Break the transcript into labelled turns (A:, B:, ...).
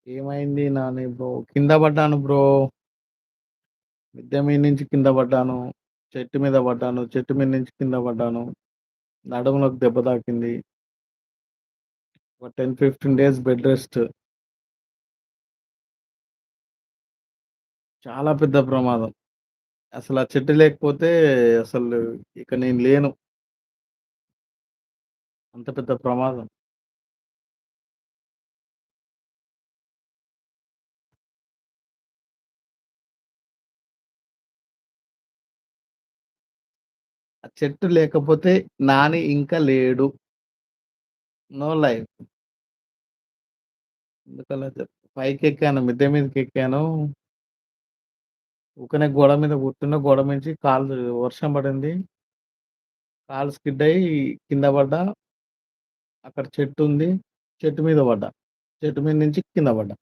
A: ఏమైంది నాని బ్రో? కింద పడ్డాను బ్రో. మిద్దె మీద నుంచి కింద పడ్డాను. చెట్టు మీద పడ్డాను. చెట్టు మీద నుంచి కింద పడ్డాను. నడుములోకి దెబ్బ తాకింది. ఒక 10, 15 డేస్ బెడ్ రెస్ట్. చాలా పెద్ద ప్రమాదం. అసలు ఆ చెట్టు లేకపోతే అసలు ఇక నేను లేను. అంత పెద్ద ప్రమాదం. ఆ చెట్టు లేకపోతే నాని ఇంకా లేడు. No life. ఎందుకలా పైకెక్కాను. మిద్దె మీదకెక్కాను. ఊకనే గోడ మీద కూర్చున్న. గోడ మించి కాలు వర్షం పడింది. కాలు స్కిడ్ అయ్యి కింద పడ్డా. అక్కడ చెట్టుంది. చెట్టు మీద పడ్డా. చెట్టు మీద నుంచి కింద పడ్డా.